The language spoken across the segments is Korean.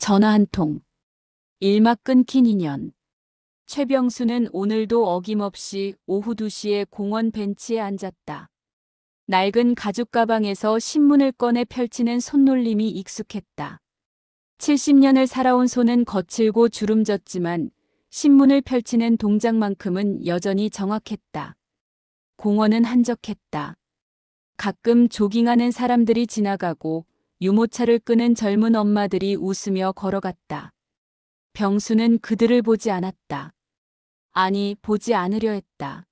전화 한 통. 일막 끊긴 인연. 최병수는 오늘도 어김없이 오후 2시에 공원 벤치에 앉았다. 낡은 가죽 가방에서 신문을 꺼내 펼치는 손놀림이 익숙했다. 70년을 살아온 손은 거칠고 주름졌지만 신문을 펼치는 동작만큼은 여전히 정확했다. 공원은 한적했다. 가끔 조깅하는 사람들이 지나가고 유모차를 끄는 젊은 엄마들이 웃으며 걸어갔다. 병수는 그들을 보지 않았다. 아니, 보지 않으려 했다.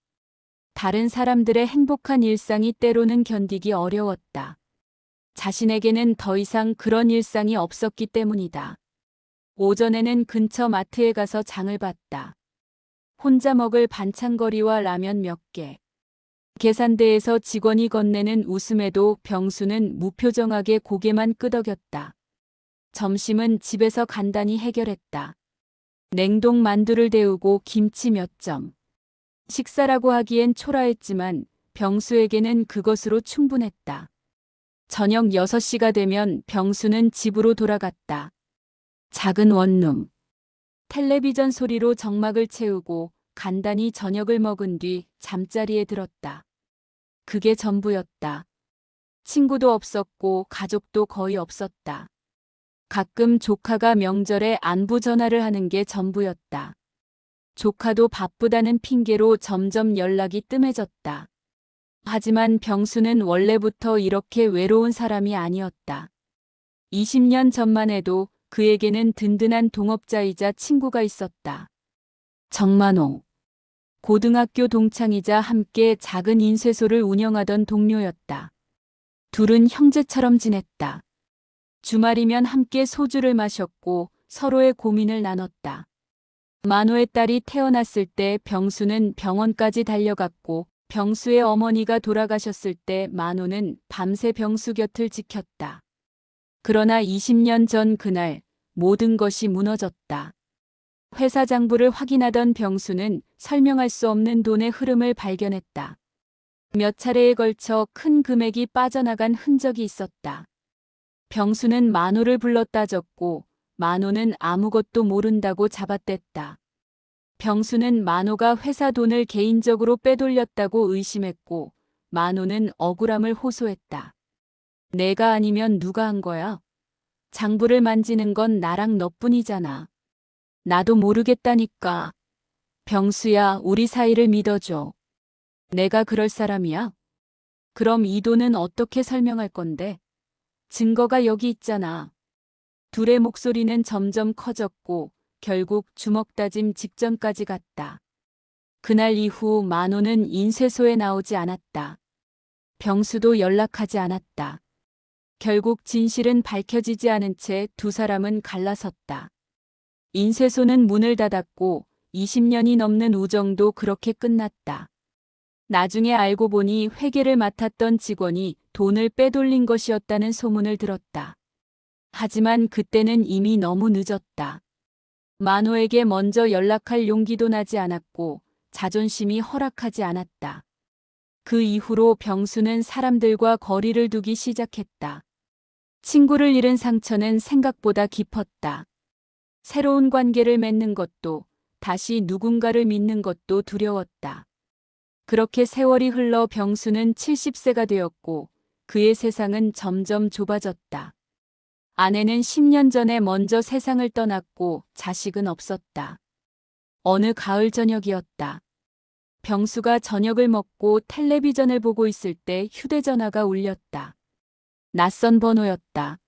다른 사람들의 행복한 일상이 때로는 견디기 어려웠다. 자신에게는 더 이상 그런 일상이 없었기 때문이다. 오전에는 근처 마트에 가서 장을 봤다. 혼자 먹을 반찬거리와 라면 몇 개. 계산대에서 직원이 건네는 웃음에도 병수는 무표정하게 고개만 끄덕였다. 점심은 집에서 간단히 해결했다. 냉동 만두를 데우고 김치 몇 점. 식사라고 하기엔 초라했지만 병수에게는 그것으로 충분했다. 저녁 6시가 되면 병수는 집으로 돌아갔다. 작은 원룸. 텔레비전 소리로 정막을 채우고 간단히 저녁을 먹은 뒤 잠자리에 들었다. 그게 전부였다. 친구도 없었고 가족도 거의 없었다. 가끔 조카가 명절에 안부 전화를 하는 게 전부였다. 조카도 바쁘다는 핑계로 점점 연락이 뜸해졌다. 하지만 병수는 원래부터 이렇게 외로운 사람이 아니었다. 20년 전만 해도 그에게는 든든한 동업자이자 친구가 있었다. 정만호. 고등학교 동창이자 함께 작은 인쇄소를 운영하던 동료였다. 둘은 형제처럼 지냈다. 주말이면 함께 소주를 마셨고 서로의 고민을 나눴다. 만호의 딸이 태어났을 때 병수는 병원까지 달려갔고 병수의 어머니가 돌아가셨을 때 만호는 밤새 병수 곁을 지켰다. 그러나 20년 전 그날 모든 것이 무너졌다. 회사 장부를 확인하던 병수는 설명할 수 없는 돈의 흐름을 발견했다. 몇 차례에 걸쳐 큰 금액이 빠져나간 흔적이 있었다. 병수는 만호를 불러 따졌고 만호는 아무것도 모른다고 잡아댔다. 병수는 만호가 회사 돈을 개인적으로 빼돌렸다고 의심했고 만호는 억울함을 호소했다. 내가 아니면 누가 한 거야? 장부를 만지는 건 나랑 너뿐이잖아. 나도 모르겠다니까. 병수야, 우리 사이를 믿어줘. 내가 그럴 사람이야? 그럼 이 돈은 어떻게 설명할 건데? 증거가 여기 있잖아. 둘의 목소리는 점점 커졌고 결국 주먹 다짐 직전까지 갔다. 그날 이후 만호는 인쇄소에 나오지 않았다. 병수도 연락하지 않았다. 결국 진실은 밝혀지지 않은 채 두 사람은 갈라섰다. 인쇄소는 문을 닫았고 20년이 넘는 우정도 그렇게 끝났다. 나중에 알고 보니 회계를 맡았던 직원이 돈을 빼돌린 것이었다는 소문을 들었다. 하지만 그때는 이미 너무 늦었다. 만호에게 먼저 연락할 용기도 나지 않았고 자존심이 허락하지 않았다. 그 이후로 병수는 사람들과 거리를 두기 시작했다. 친구를 잃은 상처는 생각보다 깊었다. 새로운 관계를 맺는 것도 다시 누군가를 믿는 것도 두려웠다. 그렇게 세월이 흘러 병수는 70세가 되었고 그의 세상은 점점 좁아졌다. 아내는 10년 전에 먼저 세상을 떠났고 자식은 없었다. 어느 가을 저녁이었다. 병수가 저녁을 먹고 텔레비전을 보고 있을 때 휴대전화가 울렸다. 낯선 번호였다.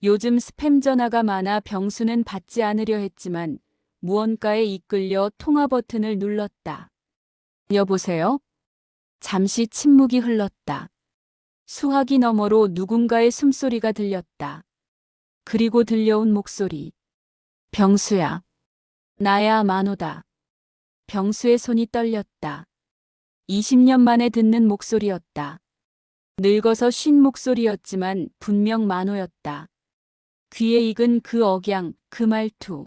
요즘 스팸 전화가 많아 병수는 받지 않으려 했지만 무언가에 이끌려 통화 버튼을 눌렀다. 여보세요? 잠시 침묵이 흘렀다. 수화기 너머로 누군가의 숨소리가 들렸다. 그리고 들려온 목소리. 병수야. 나야 만호다. 병수의 손이 떨렸다. 20년 만에 듣는 목소리였다. 늙어서 쉰 목소리였지만 분명 만호였다. 귀에 익은 그 억양, 그 말투.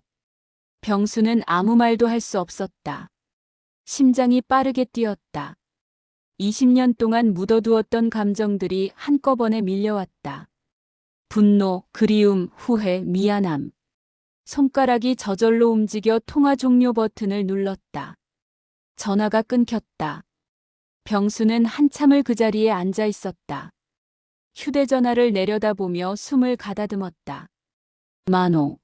병수는 아무 말도 할 수 없었다. 심장이 빠르게 뛰었다. 20년 동안 묻어두었던 감정들이 한꺼번에 밀려왔다. 분노, 그리움, 후회, 미안함. 손가락이 저절로 움직여 통화 종료 버튼을 눌렀다. 전화가 끊겼다. 병수는 한참을 그 자리에 앉아 있었다. 휴대전화를 내려다보며 숨을 가다듬었다. 만호.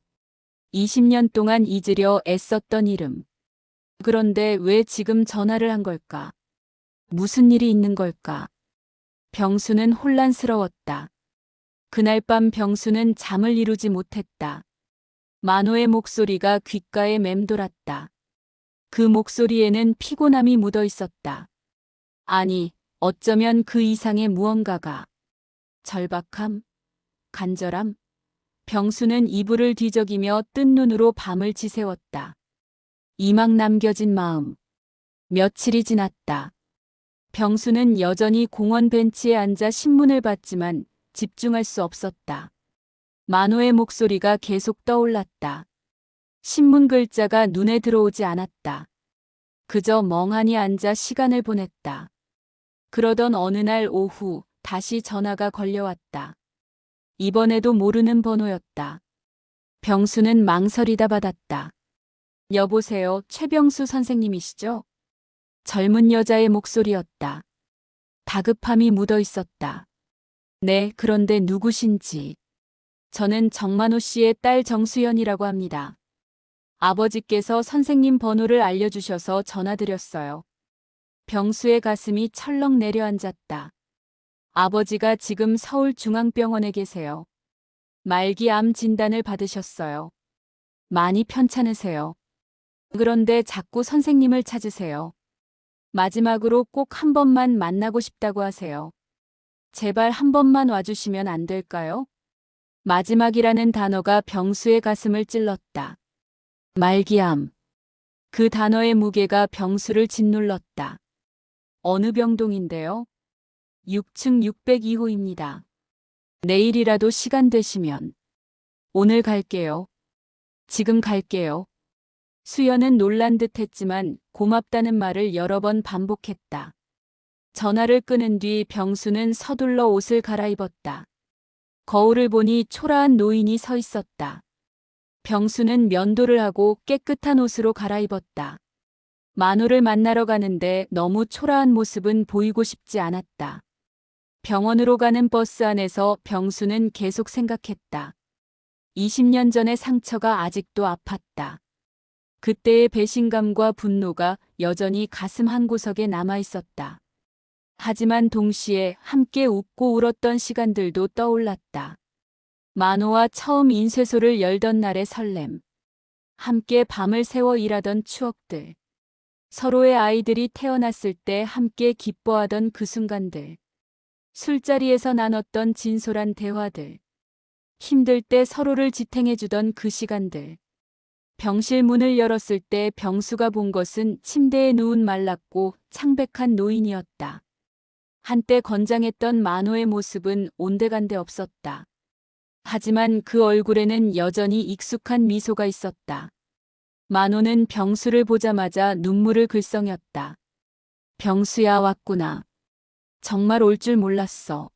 20년 동안 잊으려 애썼던 이름. 그런데 왜 지금 전화를 한 걸까? 무슨 일이 있는 걸까? 병수는 혼란스러웠다. 그날 밤 병수는 잠을 이루지 못했다. 만호의 목소리가 귓가에 맴돌았다. 그 목소리에는 피곤함이 묻어 있었다. 아니, 어쩌면 그 이상의 무언가가. 절박함, 간절함. 병수는 이불을 뒤적이며 뜬 눈으로 밤을 지새웠다. 이막 남겨진 마음. 며칠이 지났다. 병수는 여전히 공원 벤치에 앉아 신문을 봤지만 집중할 수 없었다. 만호의 목소리가 계속 떠올랐다. 신문 글자가 눈에 들어오지 않았다. 그저 멍하니 앉아 시간을 보냈다. 그러던 어느 날 오후 다시 전화가 걸려왔다. 이번에도 모르는 번호였다. 병수는 망설이다 받았다. 여보세요, 최병수 선생님이시죠? 젊은 여자의 목소리였다. 다급함이 묻어 있었다. 네, 그런데 누구신지. 저는 정만호 씨의 딸 정수연이라고 합니다. 아버지께서 선생님 번호를 알려주셔서 전화드렸어요. 병수의 가슴이 철렁 내려앉았다. 아버지가 지금 서울중앙병원에 계세요. 말기암 진단을 받으셨어요. 많이 편찮으세요. 그런데 자꾸 선생님을 찾으세요. 마지막으로 꼭 한 번만 만나고 싶다고 하세요. 제발 한 번만 와주시면 안 될까요? 마지막이라는 단어가 병수의 가슴을 찔렀다. 말기암. 그 단어의 무게가 병수를 짓눌렀다. 어느 병동인데요? 6층 602호입니다. 내일이라도 시간 되시면. 오늘 갈게요. 지금 갈게요. 수연은 놀란 듯 했지만 고맙다는 말을 여러 번 반복했다. 전화를 끊은 뒤 병수는 서둘러 옷을 갈아입었다. 거울을 보니 초라한 노인이 서 있었다. 병수는 면도를 하고 깨끗한 옷으로 갈아입었다. 만호를 만나러 가는데 너무 초라한 모습은 보이고 싶지 않았다. 병원으로 가는 버스 안에서 병수는 계속 생각했다. 20년 전의 상처가 아직도 아팠다. 그때의 배신감과 분노가 여전히 가슴 한구석에 남아 있었다. 하지만 동시에 함께 웃고 울었던 시간들도 떠올랐다. 만호와 처음 인쇄소를 열던 날의 설렘. 함께 밤을 새워 일하던 추억들. 서로의 아이들이 태어났을 때 함께 기뻐하던 그 순간들. 술자리에서 나눴던 진솔한 대화들. 힘들 때 서로를 지탱해주던 그 시간들. 병실 문을 열었을 때 병수가 본 것은 침대에 누운 말랐고 창백한 노인이었다. 한때 건장했던 만호의 모습은 온데간데 없었다. 하지만 그 얼굴에는 여전히 익숙한 미소가 있었다. 만호는 병수를 보자마자 눈물을 글썽였다. 병수야, 왔구나. 정말 올 줄 몰랐어.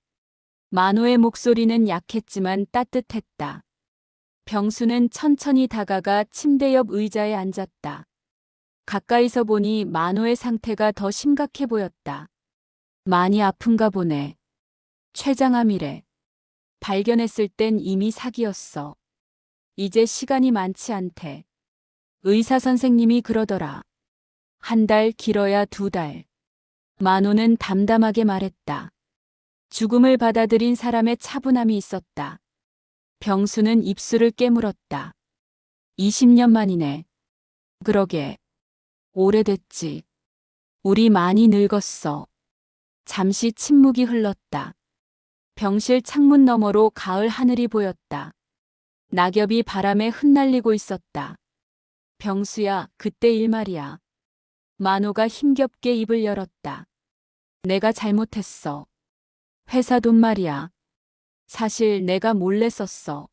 만호의 목소리는 약했지만 따뜻했다. 병수는 천천히 다가가 침대 옆 의자에 앉았다. 가까이서 보니 만호의 상태가 더 심각해 보였다. 많이 아픈가 보네. 췌장암이래. 발견했을 땐 이미 사기였어. 이제 시간이 많지 않대. 의사 선생님이 그러더라. 한 달, 길어야 2달. 만호는 담담하게 말했다. 죽음을 받아들인 사람의 차분함이 있었다. 병수는 입술을 깨물었다. 20년 만이네. 그러게. 오래됐지. 우리 많이 늙었어. 잠시 침묵이 흘렀다. 병실 창문 너머로 가을 하늘이 보였다. 낙엽이 바람에 흩날리고 있었다. 병수야, 그때 일 말이야. 만호가 힘겹게 입을 열었다. 내가 잘못했어. 회사 돈 말이야. 사실 내가 몰래 썼어.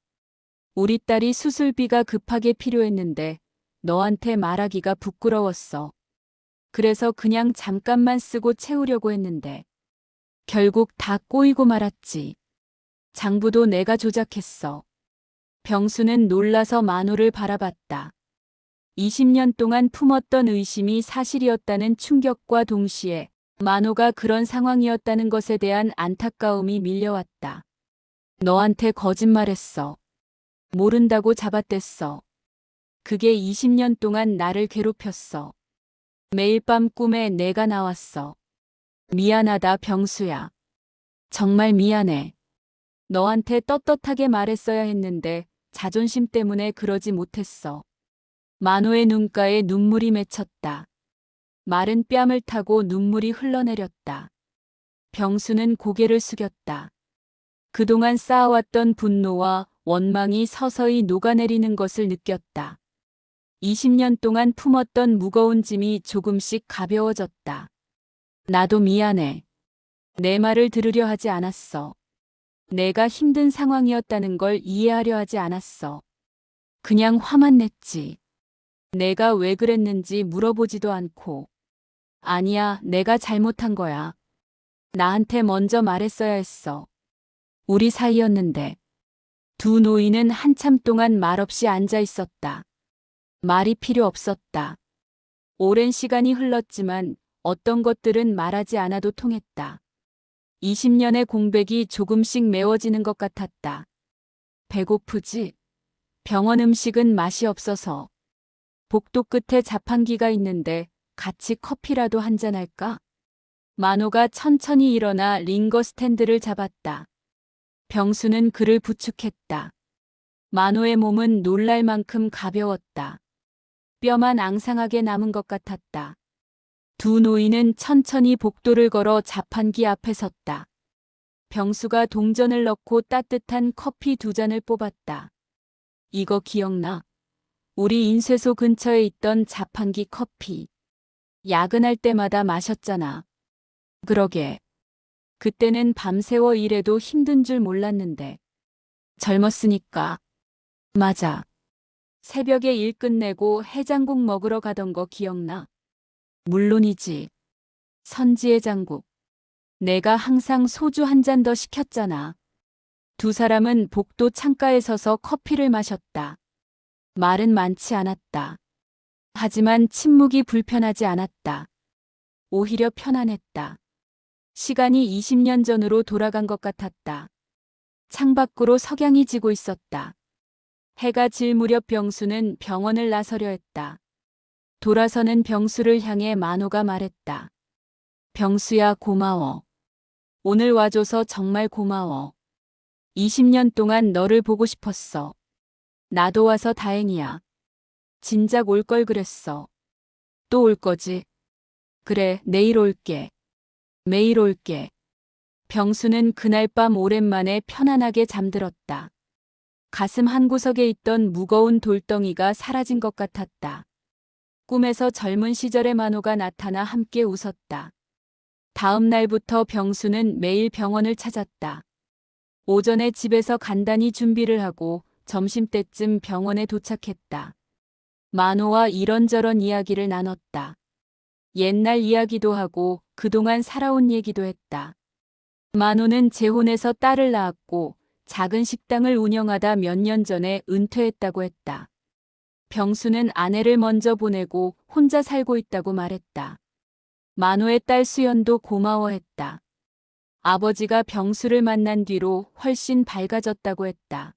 우리 딸이 수술비가 급하게 필요했는데 너한테 말하기가 부끄러웠어. 그래서 그냥 잠깐만 쓰고 채우려고 했는데 결국 다 꼬이고 말았지. 장부도 내가 조작했어. 병수는 놀라서 만호를 바라봤다. 20년 동안 품었던 의심이 사실이었다는 충격과 동시에 만호가 그런 상황이었다는 것에 대한 안타까움이 밀려왔다. 너한테 거짓말했어. 모른다고 잡아댔어. 그게 20년 동안 나를 괴롭혔어. 매일 밤 꿈에 내가 나왔어. 미안하다, 병수야. 정말 미안해. 너한테 떳떳하게 말했어야 했는데 자존심 때문에 그러지 못했어. 만호의 눈가에 눈물이 맺혔다. 마른 뺨을 타고 눈물이 흘러내렸다. 병수는 고개를 숙였다. 그동안 쌓아왔던 분노와 원망이 서서히 녹아내리는 것을 느꼈다. 20년 동안 품었던 무거운 짐이 조금씩 가벼워졌다. 나도 미안해. 내 말을 들으려 하지 않았어. 내가 힘든 상황이었다는 걸 이해하려 하지 않았어. 그냥 화만 냈지. 내가 왜 그랬는지 물어보지도 않고. 아니야, 내가 잘못한 거야. 나한테 먼저 말했어야 했어. 우리 사이였는데. 두 노인은 한참 동안 말없이 앉아 있었다. 말이 필요 없었다. 오랜 시간이 흘렀지만 어떤 것들은 말하지 않아도 통했다. 20년의 공백이 조금씩 메워지는 것 같았다. 배고프지? 병원 음식은 맛이 없어서. 복도 끝에 자판기가 있는데 같이 커피라도 한잔할까? 만호가 천천히 일어나 링거 스탠드를 잡았다. 병수는 그를 부축했다. 만호의 몸은 놀랄 만큼 가벼웠다. 뼈만 앙상하게 남은 것 같았다. 두 노인은 천천히 복도를 걸어 자판기 앞에 섰다. 병수가 동전을 넣고 따뜻한 커피 2잔을 뽑았다. 이거 기억나? 우리 인쇄소 근처에 있던 자판기 커피. 야근할 때마다 마셨잖아. 그러게. 그때는 밤새워 일해도 힘든 줄 몰랐는데. 젊었으니까. 맞아. 새벽에 일 끝내고 해장국 먹으러 가던 거 기억나? 물론이지. 선지해장국. 내가 항상 소주 1잔 더 시켰잖아. 두 사람은 복도 창가에 서서 커피를 마셨다. 말은 많지 않았다. 하지만 침묵이 불편하지 않았다. 오히려 편안했다. 시간이 20년 전으로 돌아간 것 같았다. 창밖으로 석양이 지고 있었다. 해가 질 무렵 병수는 병원을 나서려 했다. 돌아서는 병수를 향해 만호가 말했다. 병수야, 고마워. 오늘 와줘서 정말 고마워. 20년 동안 너를 보고 싶었어. 나도 와서 다행이야. 진작 올 걸 그랬어. 또 올 거지? 그래, 내일 올게. 매일 올게. 병수는 그날 밤 오랜만에 편안하게 잠들었다. 가슴 한구석에 있던 무거운 돌덩이가 사라진 것 같았다. 꿈에서 젊은 시절의 만호가 나타나 함께 웃었다. 다음 날부터 병수는 매일 병원을 찾았다. 오전에 집에서 간단히 준비를 하고 점심때쯤 병원에 도착했다. 만호와 이런저런 이야기를 나눴다. 옛날 이야기도 하고 그동안 살아온 얘기도 했다. 만호는 재혼해서 딸을 낳았고 작은 식당을 운영하다 몇 년 전에 은퇴했다고 했다. 병수는 아내를 먼저 보내고 혼자 살고 있다고 말했다. 만호의 딸 수연도 고마워했다. 아버지가 병수를 만난 뒤로 훨씬 밝아졌다고 했다.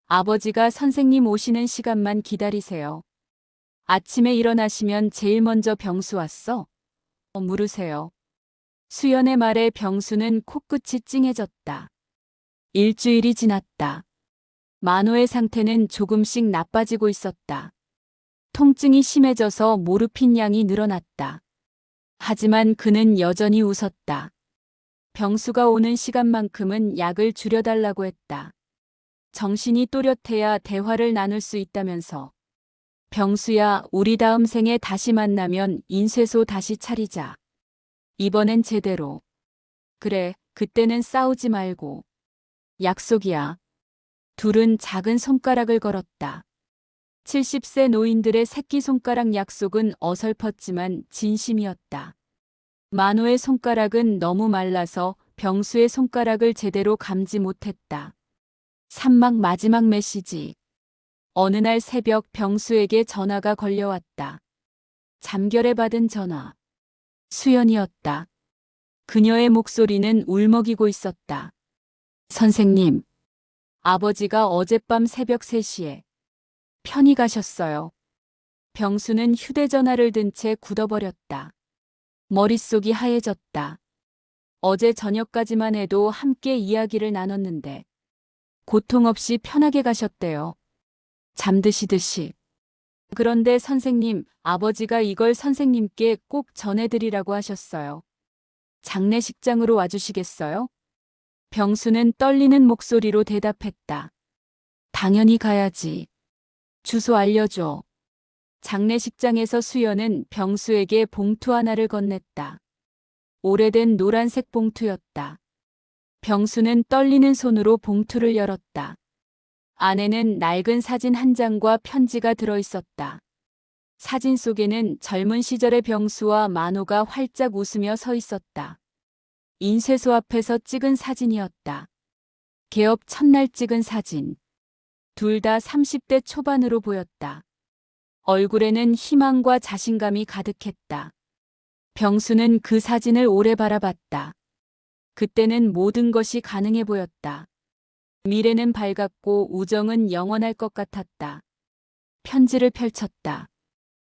아버지가 선생님 오시는 시간만 기다리세요. 아침에 일어나시면 제일 먼저 병수 왔어? 물으세요. 수연의 말에 병수는 코끝이 찡해졌다. 일주일이 지났다. 만호의 상태는 조금씩 나빠지고 있었다. 통증이 심해져서 모르핀 양이 늘어났다. 하지만 그는 여전히 웃었다. 병수가 오는 시간만큼은 약을 줄여달라고 했다. 정신이 또렷해야 대화를 나눌 수 있다면서. 병수야, 우리 다음 생에 다시 만나면 인쇄소 다시 차리자. 이번엔 제대로. 그래, 그때는 싸우지 말고. 약속이야. 둘은 작은 손가락을 걸었다. 70세 노인들의 새끼손가락 약속은 어설펐지만 진심이었다. 만호의 손가락은 너무 말라서 병수의 손가락을 제대로 감지 못했다. 산막 마지막 메시지. 어느 날 새벽 병수에게 전화가 걸려왔다. 잠결에 받은 전화. 수연이었다. 그녀의 목소리는 울먹이고 있었다. 선생님, 아버지가 어젯밤 새벽 3시에 편히 가셨어요. 병수는 휴대전화를 든 채 굳어버렸다. 머릿속이 하얘졌다. 어제 저녁까지만 해도 함께 이야기를 나눴는데 고통 없이 편하게 가셨대요. 잠드시듯이. 그런데 선생님, 아버지가 이걸 선생님께 꼭 전해드리라고 하셨어요. 장례식장으로 와주시겠어요? 병수는 떨리는 목소리로 대답했다. 당연히 가야지. 주소 알려줘. 장례식장에서 수연은 병수에게 봉투 하나를 건넸다. 오래된 노란색 봉투였다. 병수는 떨리는 손으로 봉투를 열었다. 안에는 낡은 사진 한 장과 편지가 들어 있었다. 사진 속에는 젊은 시절의 병수와 만호가 활짝 웃으며 서 있었다. 인쇄소 앞에서 찍은 사진이었다. 개업 첫날 찍은 사진. 둘 다 30대 초반으로 보였다. 얼굴에는 희망과 자신감이 가득했다. 병수는 그 사진을 오래 바라봤다. 그때는 모든 것이 가능해 보였다. 미래는 밝았고 우정은 영원할 것 같았다. 편지를 펼쳤다.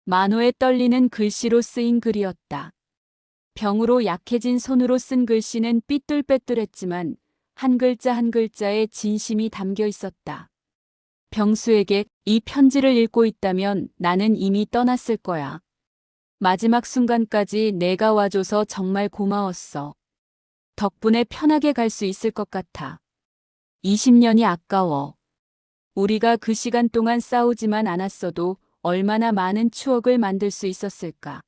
만호의 떨리는 글씨로 쓰인 글이었다. 병으로 약해진 손으로 쓴 글씨는 삐뚤빼뚤했지만 한 글자 한 글자에 진심이 담겨 있었다. 병수에게 이 편지를 읽고 있다면 나는 이미 떠났을 거야. 마지막 순간까지 내가 와줘서 정말 고마웠어. 덕분에 편하게 갈 수 있을 것 같아. 20년이 아까워. 우리가 그 시간 동안 싸우지만 않았어도 얼마나 많은 추억을 만들 수 있었을까.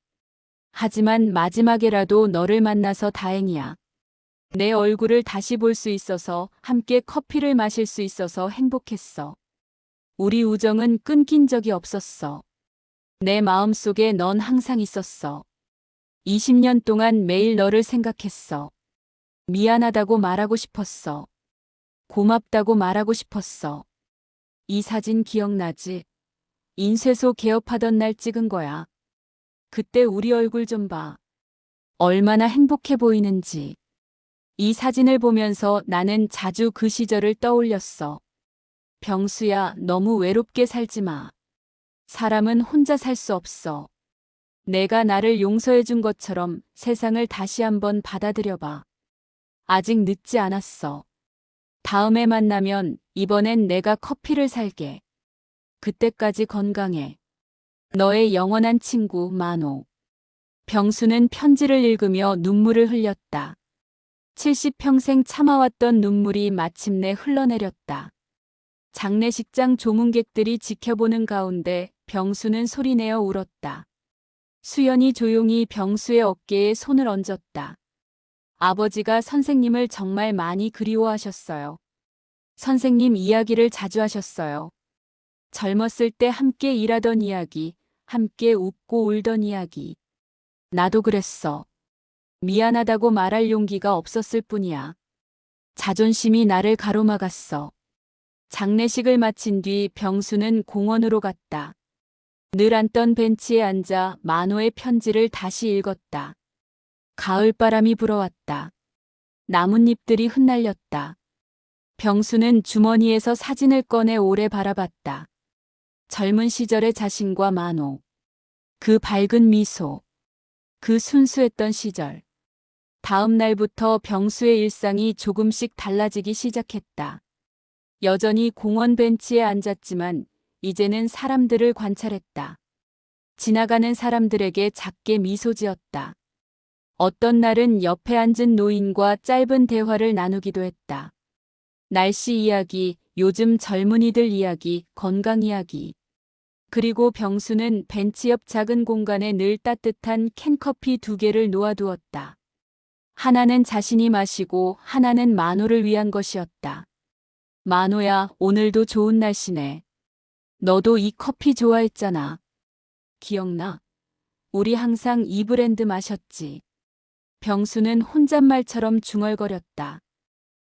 하지만 마지막에라도 너를 만나서 다행이야. 내 얼굴을 다시 볼 수 있어서, 함께 커피를 마실 수 있어서 행복했어. 우리 우정은 끊긴 적이 없었어. 내 마음속에 넌 항상 있었어. 20년 동안 매일 너를 생각했어. 미안하다고 말하고 싶었어. 고맙다고 말하고 싶었어. 이 사진 기억나지? 인쇄소 개업하던 날 찍은 거야. 그때 우리 얼굴 좀 봐. 얼마나 행복해 보이는지. 이 사진을 보면서 나는 자주 그 시절을 떠올렸어. 병수야, 너무 외롭게 살지 마. 사람은 혼자 살 수 없어. 내가 나를 용서해 준 것처럼 세상을 다시 한번 받아들여봐. 아직 늦지 않았어. 다음에 만나면 이번엔 내가 커피를 살게. 그때까지 건강해. 너의 영원한 친구 만호. 병수는 편지를 읽으며 눈물을 흘렸다. 70평생 참아왔던 눈물이 마침내 흘러내렸다. 장례식장 조문객들이 지켜보는 가운데 병수는 소리내어 울었다. 수연이 조용히 병수의 어깨에 손을 얹었다. 아버지가 선생님을 정말 많이 그리워하셨어요. 선생님 이야기를 자주 하셨어요. 젊었을 때 함께 일하던 이야기, 함께 웃고 울던 이야기. 나도 그랬어. 미안하다고 말할 용기가 없었을 뿐이야. 자존심이 나를 가로막았어. 장례식을 마친 뒤 병수는 공원으로 갔다. 늘 앉던 벤치에 앉아 만호의 편지를 다시 읽었다. 가을바람이 불어왔다. 나뭇잎들이 흩날렸다. 병수는 주머니에서 사진을 꺼내 오래 바라봤다. 젊은 시절의 자신과 만호. 그 밝은 미소. 그 순수했던 시절. 다음 날부터 병수의 일상이 조금씩 달라지기 시작했다. 여전히 공원 벤치에 앉았지만 이제는 사람들을 관찰했다. 지나가는 사람들에게 작게 미소 지었다. 어떤 날은 옆에 앉은 노인과 짧은 대화를 나누기도 했다. 날씨 이야기, 요즘 젊은이들 이야기, 건강 이야기. 그리고 병수는 벤치 옆 작은 공간에 늘 따뜻한 캔커피 2개를 놓아두었다. 하나는 자신이 마시고 하나는 만호를 위한 것이었다. 만호야, 오늘도 좋은 날씨네. 너도 이 커피 좋아했잖아. 기억나? 우리 항상 이 브랜드 마셨지. 병수는 혼잣말처럼 중얼거렸다.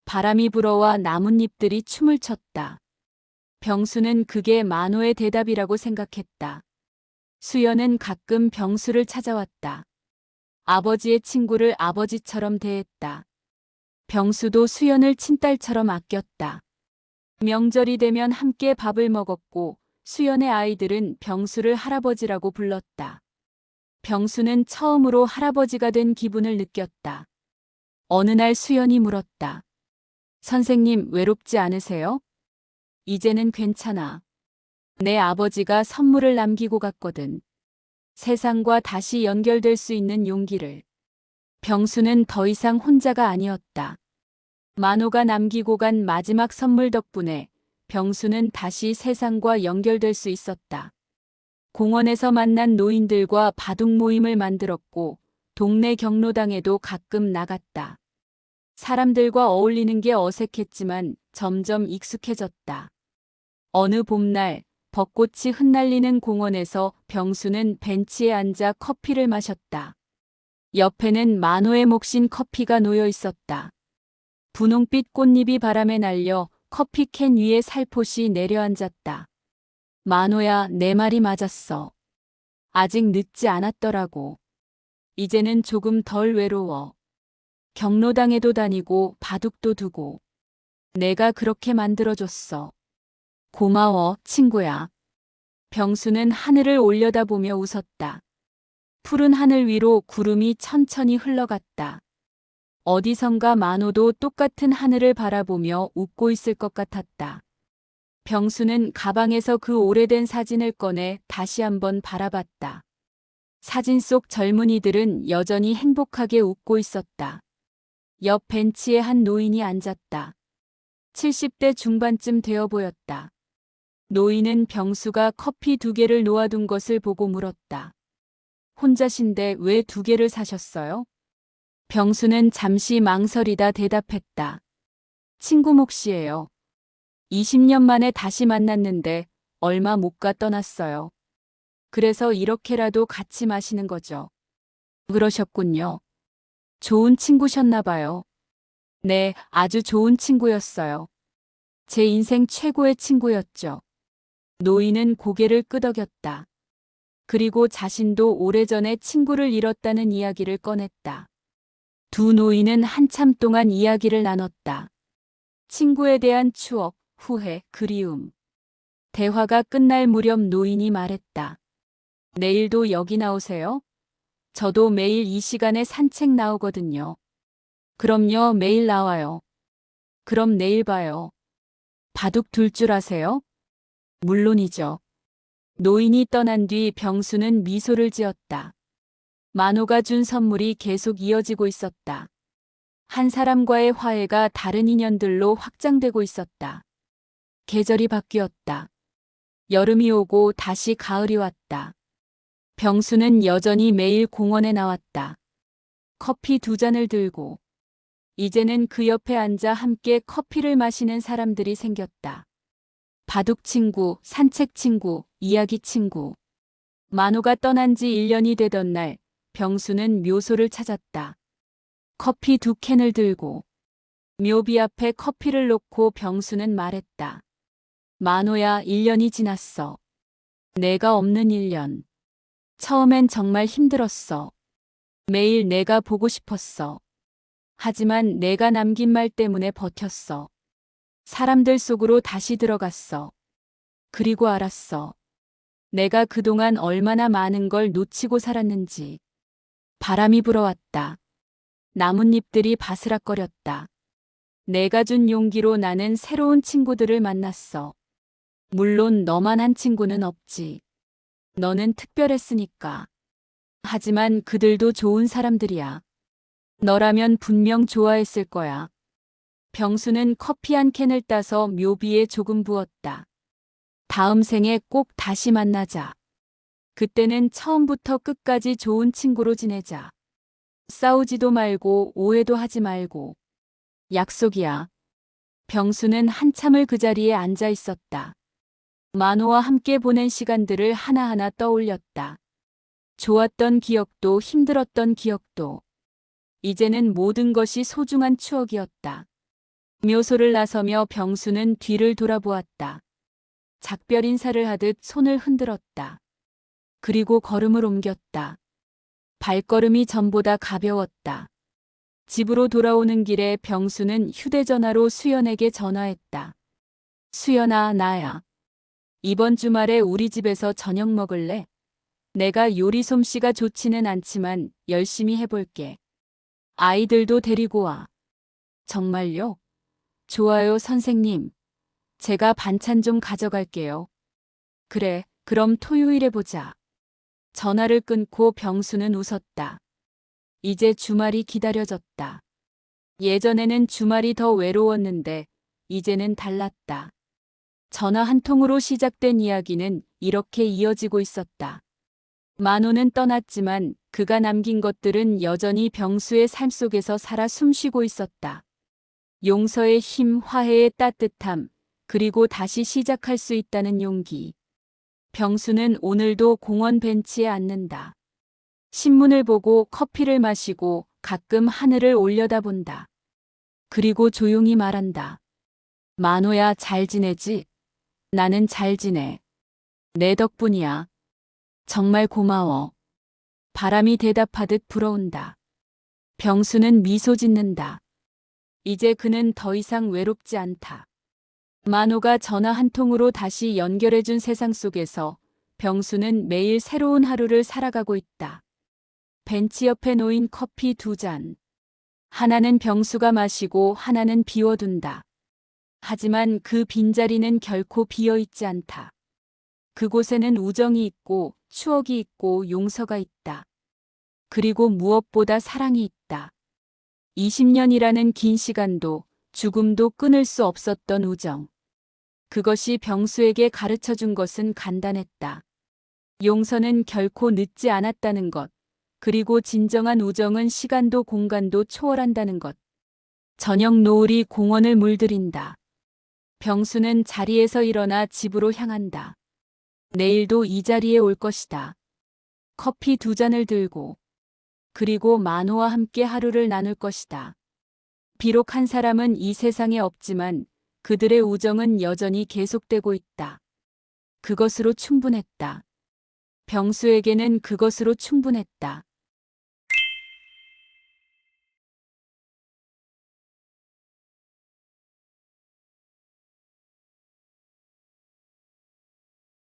바람이 불어와 나뭇잎들이 춤을 췄다. 병수는 그게 만호의 대답이라고 생각했다. 수연은 가끔 병수를 찾아왔다. 아버지의 친구를 아버지처럼 대했다. 병수도 수연을 친딸처럼 아꼈다. 명절이 되면 함께 밥을 먹었고 수연의 아이들은 병수를 할아버지라고 불렀다. 병수는 처음으로 할아버지가 된 기분을 느꼈다. 어느 날 수연이 물었다. 선생님, 외롭지 않으세요? 이제는 괜찮아. 내 아버지가 선물을 남기고 갔거든. 세상과 다시 연결될 수 있는 용기를. 병수는 더 이상 혼자가 아니었다. 만호가 남기고 간 마지막 선물 덕분에 병수는 다시 세상과 연결될 수 있었다. 공원에서 만난 노인들과 바둑 모임을 만들었고 동네 경로당에도 가끔 나갔다. 사람들과 어울리는 게 어색했지만 점점 익숙해졌다. 어느 봄날 벚꽃이 흩날리는 공원에서 병수는 벤치에 앉아 커피를 마셨다. 옆에는 만호의 몫인 커피가 놓여 있었다. 분홍빛 꽃잎이 바람에 날려 커피캔 위에 살포시 내려앉았다. 만호야, 내 말이 맞았어. 아직 늦지 않았더라고. 이제는 조금 덜 외로워. 경로당에도 다니고 바둑도 두고. 내가 그렇게 만들어줬어. 고마워, 친구야. 병수는 하늘을 올려다보며 웃었다. 푸른 하늘 위로 구름이 천천히 흘러갔다. 어디선가 만호도 똑같은 하늘을 바라보며 웃고 있을 것 같았다. 병수는 가방에서 그 오래된 사진을 꺼내 다시 한번 바라봤다. 사진 속 젊은이들은 여전히 행복하게 웃고 있었다. 옆 벤치에 한 노인이 앉았다. 70대 중반쯤 되어 보였다. 노인은 병수가 커피 2개를 놓아둔 것을 보고 물었다. 혼자신데 왜 2개를 사셨어요? 병수는 잠시 망설이다 대답했다. 친구 몫이에요. 20년 만에 다시 만났는데 얼마 못 가 떠났어요. 그래서 이렇게라도 같이 마시는 거죠. 그러셨군요. 좋은 친구셨나 봐요. 네, 아주 좋은 친구였어요. 제 인생 최고의 친구였죠. 노인은 고개를 끄덕였다. 그리고 자신도 오래전에 친구를 잃었다는 이야기를 꺼냈다. 두 노인은 한참 동안 이야기를 나눴다. 친구에 대한 추억, 후회, 그리움. 대화가 끝날 무렵 노인이 말했다. 내일도 여기 나오세요? 저도 매일 이 시간에 산책 나오거든요. 그럼요, 매일 나와요. 그럼 내일 봐요. 바둑 둘 줄 아세요? 물론이죠. 노인이 떠난 뒤 병수는 미소를 지었다. 만호가 준 선물이 계속 이어지고 있었다. 한 사람과의 화해가 다른 인연들로 확장되고 있었다. 계절이 바뀌었다. 여름이 오고 다시 가을이 왔다. 병수는 여전히 매일 공원에 나왔다. 커피 2잔을 들고. 이제는 그 옆에 앉아 함께 커피를 마시는 사람들이 생겼다. 바둑 친구, 산책 친구, 이야기 친구. 만호가 떠난 지 1년이 되던 날, 병수는 묘소를 찾았다. 커피 2캔을 들고. 묘비 앞에 커피를 놓고 병수는 말했다. 만호야, 1년이 지났어. 내가 없는 1년. 처음엔 정말 힘들었어. 매일 내가 보고 싶었어. 하지만 내가 남긴 말 때문에 버텼어. 사람들 속으로 다시 들어갔어. 그리고 알았어. 내가 그동안 얼마나 많은 걸 놓치고 살았는지. 바람이 불어왔다. 나뭇잎들이 바스락거렸다. 내가 준 용기로 나는 새로운 친구들을 만났어. 물론 너만한 친구는 없지. 너는 특별했으니까. 하지만 그들도 좋은 사람들이야. 너라면 분명 좋아했을 거야. 병수는 커피 한 캔을 따서 묘비에 조금 부었다. 다음 생에 꼭 다시 만나자. 그때는 처음부터 끝까지 좋은 친구로 지내자. 싸우지도 말고 오해도 하지 말고. 약속이야. 병수는 한참을 그 자리에 앉아 있었다. 만호와 함께 보낸 시간들을 하나하나 떠올렸다. 좋았던 기억도 힘들었던 기억도. 이제는 모든 것이 소중한 추억이었다. 묘소를 나서며 병수는 뒤를 돌아보았다. 작별 인사를 하듯 손을 흔들었다. 그리고 걸음을 옮겼다. 발걸음이 전보다 가벼웠다. 집으로 돌아오는 길에 병수는 휴대전화로 수연에게 전화했다. 수연아, 나야. 이번 주말에 우리 집에서 저녁 먹을래? 내가 요리 솜씨가 좋지는 않지만 열심히 해볼게. 아이들도 데리고 와. 정말요? 좋아요, 선생님. 제가 반찬 좀 가져갈게요. 그래, 그럼 토요일에 보자. 전화를 끊고 병수는 웃었다. 이제 주말이 기다려졌다. 예전에는 주말이 더 외로웠는데 이제는 달랐다. 전화 한 통으로 시작된 이야기는 이렇게 이어지고 있었다. 만호는 떠났지만 그가 남긴 것들은 여전히 병수의 삶 속에서 살아 숨쉬고 있었다. 용서의 힘, 화해의 따뜻함, 그리고 다시 시작할 수 있다는 용기. 병수는 오늘도 공원 벤치에 앉는다. 신문을 보고 커피를 마시고 가끔 하늘을 올려다본다. 그리고 조용히 말한다. 만호야, 잘 지내지? 나는 잘 지내. 내 덕분이야. 정말 고마워. 바람이 대답하듯 불어온다. 병수는 미소 짓는다. 이제 그는 더 이상 외롭지 않다. 만호가 전화 한 통으로 다시 연결해준 세상 속에서 병수는 매일 새로운 하루를 살아가고 있다. 벤치 옆에 놓인 커피 2잔. 하나는 병수가 마시고 하나는 비워둔다. 하지만 그 빈자리는 결코 비어있지 않다. 그곳에는 우정이 있고 추억이 있고 용서가 있다. 그리고 무엇보다 사랑이 있다. 20년이라는 긴 시간도 죽음도 끊을 수 없었던 우정. 그것이 병수에게 가르쳐 준 것은 간단했다. 용서는 결코 늦지 않았다는 것. 그리고 진정한 우정은 시간도 공간도 초월한다는 것. 저녁 노을이 공원을 물들인다. 병수는 자리에서 일어나 집으로 향한다. 내일도 이 자리에 올 것이다. 커피 2잔을 들고. 그리고 만호와 함께 하루를 나눌 것이다. 비록 한 사람은 이 세상에 없지만 그들의 우정은 여전히 계속되고 있다. 그것으로 충분했다. 병수에게는 그것으로 충분했다.